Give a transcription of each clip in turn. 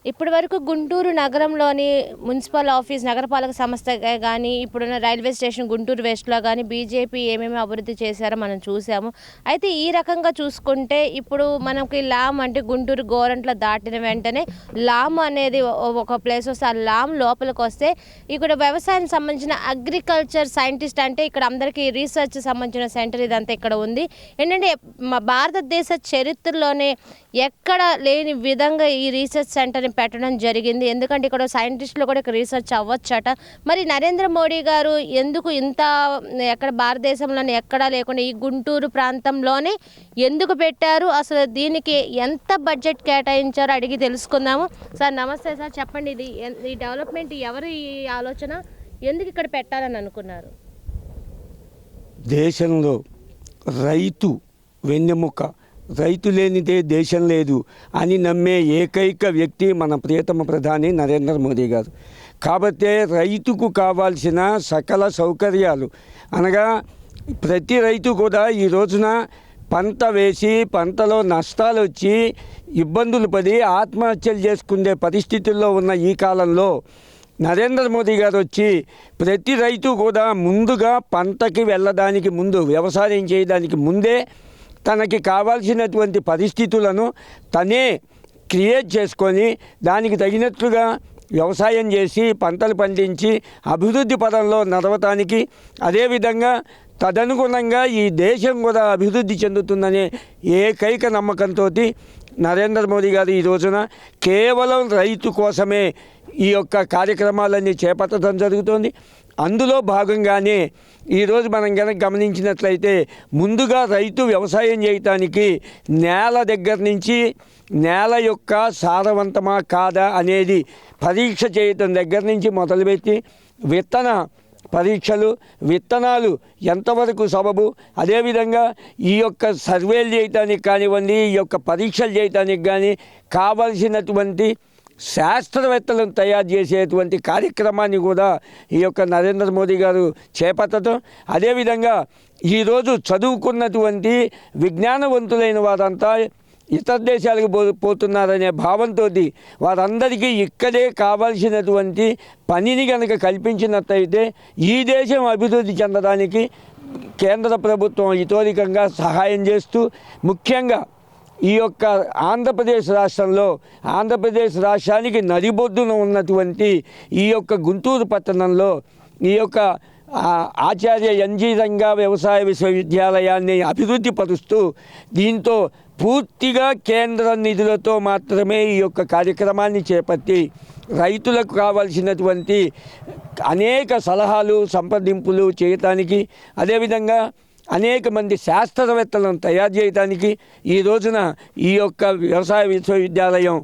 ఇప్పటి వరకు గుంటూరు నగరంలోని మున్సిపల్ ఆఫీస్ నగరపాలక సంస్థగా కానీ ఇప్పుడున్న రైల్వే స్టేషన్ గుంటూరు వెస్ట్లో కానీ బీజేపీ ఏమేమి అభివృద్ధి చేశారో మనం చూసాము. అయితే ఈ రకంగా చూసుకుంటే ఇప్పుడు మనకి లామ్ అంటే గుంటూరు గోరంట్ల దాటిన వెంటనే లామ్ అనేది ఒక ప్లేస్ వస్తే ఆ లామ్ లోపలికి వస్తే ఇక్కడ వ్యవసాయానికి సంబంధించిన అగ్రికల్చర్ సైంటిస్ట్ అంటే ఇక్కడ అందరికీ రీసెర్చ్ సంబంధించిన సెంటర్ ఇదంతా ఇక్కడ ఉంది. ఏంటంటే భారతదేశ చరిత్రలోనే ఎక్కడ లేని విధంగా ఈ రీసెర్చ్ సెంటర్ని పెట్టడం జరిగింది. ఎందుకంటే ఇక్కడ సైంటిస్టులు కూడా ఇక్కడ రీసెర్చ్ అవ్వచ్చట. మరి నరేంద్ర మోడీ గారు ఎందుకు ఇంత ఎక్కడ భారతదేశంలోనే ఎక్కడా లేకుండా ఈ గుంటూరు ప్రాంతంలోనే ఎందుకు పెట్టారు, అసలు దీనికి ఎంత బడ్జెట్ కేటాయించారో అడిగి తెలుసుకుందాము. సార్ నమస్తే సార్, చెప్పండి ఈ డెవలప్మెంట్ ఎవరు ఈ ఆలోచన, ఎందుకు ఇక్కడ పెట్టాలని అనుకున్నారు? దేశంలో రైతు వెన్నెముక, రైతు లేనిదే దేశం లేదు అని నమ్మే ఏకైక వ్యక్తి మన ప్రియతమ ప్రధాని నరేంద్ర మోదీ గారు. కాబట్టే రైతుకు కావాల్సిన సకల సౌకర్యాలు అనగా ప్రతి రైతు కూడా ఈ రోజున పంట వేసి పంటలో నష్టాలు వచ్చి ఇబ్బందులు పడి ఆత్మహత్యలు చేసుకునే పరిస్థితుల్లో ఉన్న ఈ కాలంలో నరేంద్ర మోదీ గారు వచ్చి ప్రతి రైతు కూడా ముందుగా పంటకి వెళ్ళడానికి ముందు, వ్యవసాయం చేయడానికి ముందే తనకి కావాల్సినటువంటి పరిస్థితులను తనే క్రియేట్ చేసుకొని దానికి తగినట్లుగా వ్యవసాయం చేసి పంటలు పండించి అభివృద్ధి పదంలో నడవటానికి, అదేవిధంగా తదనుగుణంగా ఈ దేశం కూడా అభివృద్ధి చెందుతుందనే ఏకైక నమ్మకంతో నరేంద్ర మోదీ గారు ఈ రోజున కేవలం రైతు కోసమే ఈ యొక్క కార్యక్రమాలన్నీ చేపట్టడం జరుగుతుంది. అందులో భాగంగానే ఈరోజు మనం కనుక గమనించినట్లయితే ముందుగా రైతు వ్యవసాయం చేయటానికి నేల దగ్గర నుంచి నేల యొక్క సారవంతమా కాదా అనేది పరీక్ష చేయటం దగ్గర నుంచి మొదలుపెట్టి విత్తన పరీక్షలు, విత్తనాలు ఎంతవరకు సబబు, అదేవిధంగా ఈ యొక్క సర్వేలు చేయటానికి కానివ్వండి, ఈ యొక్క పరీక్షలు చేయటానికి కానీ కావలసినటువంటి శాస్త్రవేత్తలను తయారు చేసేటువంటి కార్యక్రమాన్ని కూడా ఈ యొక్క నరేంద్ర మోదీ గారు చేపట్టడం, అదేవిధంగా ఈరోజు చదువుకున్నటువంటి విజ్ఞానవంతులైన వారంతా ఇతర దేశాలకు పోతున్నారనే భావంతో వారందరికీ ఇక్కడే కావాల్సినటువంటి పనిని కనుక కల్పించినట్లయితే ఈ దేశం అభివృద్ధి చెందడానికి కేంద్ర ప్రభుత్వం ఇతోధికంగా సహాయం చేస్తూ, ముఖ్యంగా ఈ యొక్క ఆంధ్రప్రదేశ్ రాష్ట్రానికి నడిబొడ్డున ఉన్నటువంటి ఈ యొక్క గుంటూరు పట్టణంలో ఈ యొక్క ఆచార్య ఎన్జీ రంగా వ్యవసాయ విశ్వవిద్యాలయాన్ని అభివృద్ధి పరుస్తూ దీంతో పూర్తిగా కేంద్ర నిధులతో మాత్రమే ఈ యొక్క కార్యక్రమాన్ని చేపట్టి రైతులకు కావాల్సినటువంటి అనేక సలహాలు సంప్రదింపులు చేయటానికి, అదేవిధంగా అనేక మంది శాస్త్రవేత్తలను తయారు చేయడానికి ఈ రోజున ఈ యొక్క వ్యవసాయ విశ్వవిద్యాలయం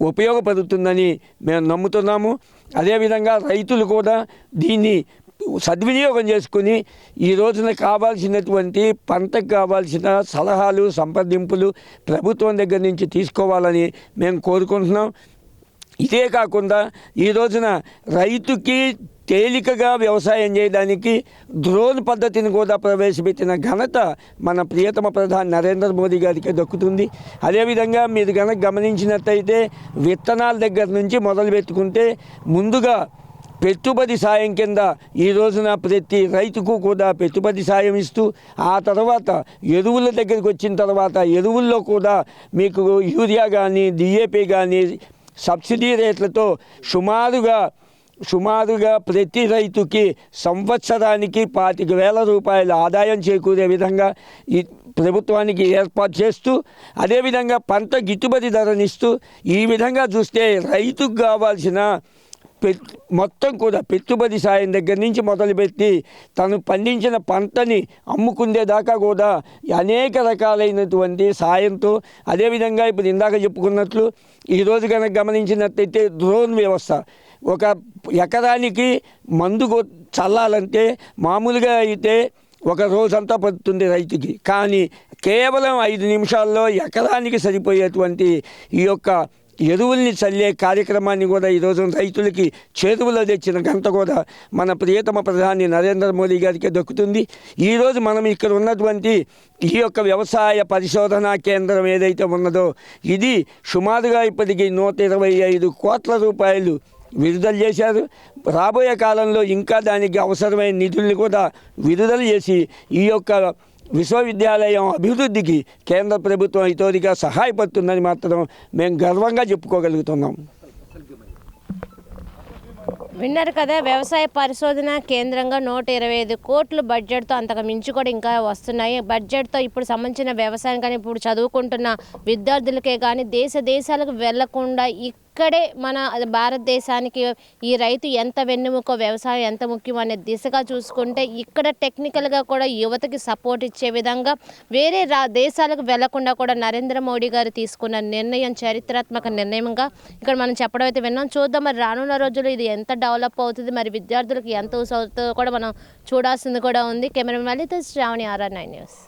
ఉపయోగపడుతుందని మేము నమ్ముతున్నాము. అదేవిధంగా రైతులు కూడా దీన్ని సద్వినియోగం చేసుకుని ఈ రోజున కావాల్సినటువంటి పంటకు కావాల్సిన సలహాలు సంప్రదింపులు ప్రభుత్వం దగ్గర నుంచి తీసుకోవాలని మేము కోరుకుంటున్నాం. ఇదే కాకుండా ఈ రోజున రైతుకి తేలికగా వ్యవసాయం చేయడానికి డ్రోన్ పద్ధతిని కూడా ప్రవేశపెట్టిన ఘనత మన ప్రియతమ ప్రధాని నరేంద్ర మోదీ గారికి దక్కుతుంది. అదేవిధంగా మీరు కనుక గమనించినట్టయితే విత్తనాల దగ్గర నుంచి మొదలుపెట్టుకుంటే ముందుగా పెట్టుబడి సాయం కింద ఈ రోజున ప్రతి రైతుకు కూడా పెట్టుబడి సాయం ఇస్తూ, ఆ తర్వాత ఎరువుల దగ్గరికి వచ్చిన తర్వాత ఎరువుల్లో కూడా మీకు యూరియా కానీ డిఏపి కానీ సబ్సిడీ రేట్లతో సుమారుగా ప్రతి రైతుకి సంవత్సరానికి 25,000 రూపాయల ఆదాయం చేకూరే విధంగా ఈ ప్రభుత్వానికి ఏర్పాటు చేస్తూ, అదేవిధంగా పంట గిట్టుబడి ధరనిస్తూ, ఈ విధంగా చూస్తే రైతుకు కావాల్సిన మొత్తం కూడా పెట్టుబడి సాయం దగ్గర నుంచి మొదలుపెట్టి తను పండించిన పంటని అమ్ముకునేదాకా కూడా అనేక రకాలైనటువంటి సాయంతో, అదేవిధంగా ఇప్పుడు ఇందాక చెప్పుకున్నట్లు ఈరోజు కనుక గమనించినట్టయితే డ్రోన్ వ్యవస్థ, ఒక ఎకరానికి మందు చల్లాలంటే మామూలుగా అయితే ఒక రోజంతా పడుతుంది రైతుకి, కానీ కేవలం 5 నిమిషాల్లో ఎకరానికి సరిపోయేటువంటి ఈ యొక్క ఎరువుల్ని చల్లే కార్యక్రమాన్ని కూడా ఈరోజు రైతులకి చేరువలో తెచ్చిన ఘనత కూడా మన ప్రియతమ ప్రధాని నరేంద్ర మోదీ గారికి దక్కుతుంది. ఈరోజు మనం ఇక్కడ ఉన్నటువంటి ఈ యొక్క వ్యవసాయ పరిశోధనా కేంద్రం ఏదైతే ఉన్నదో ఇది సుమారుగా ఇప్పటికీ 125 కోట్ల రూపాయలు విడుదల చేశారు. రాబోయే కాలంలో ఇంకా దానికి అవసరమైన నిధుల్ని కూడా విడుదల చేసి ఈ యొక్క విశ్వవిద్యాలయం అభివృద్ధికి కేంద్ర ప్రభుత్వం ఇతోదిగా సహాయపడుతుందని మాత్రం మేము గర్వంగా చెప్పుకోగలుగుతున్నాం. విన్నారు కదా, వ్యవసాయ పరిశోధన కేంద్రంగా 125 కోట్లు బడ్జెట్తో, అంతకు మించి కూడా ఇంకా వస్తున్నాయి. బడ్జెట్తో ఇప్పుడు సంబంధించిన వ్యవసాయం కానీ ఇప్పుడు చదువుకుంటున్న విద్యార్థులకే కానీ దేశాలకు వెళ్లకుండా ఇక్కడే మన భారతదేశానికి ఈ రైతు ఎంత వెన్నెముకో, వ్యవసాయం ఎంత ముఖ్యం అనే దిశగా చూసుకుంటే ఇక్కడ టెక్నికల్గా కూడా యువతకి సపోర్ట్ ఇచ్చే విధంగా వేరే దేశాలకు వెళ్లకుండా కూడా నరేంద్ర మోడీ గారు తీసుకున్న నిర్ణయం చారిత్రాత్మక నిర్ణయంగా ఇక్కడ మనం చెప్పడం అయితే విన్నాం. చూద్దాం మరి రానున్న రోజుల్లో ఇది ఎంత డెవలప్ అవుతుంది, మరి విద్యార్థులకు ఎంత యూస్ అవుతుందో కూడా మనం చూడాల్సింది కూడా ఉంది. కెమెరామెన్ లలిత, శ్రావణి, RR9 న్యూస్.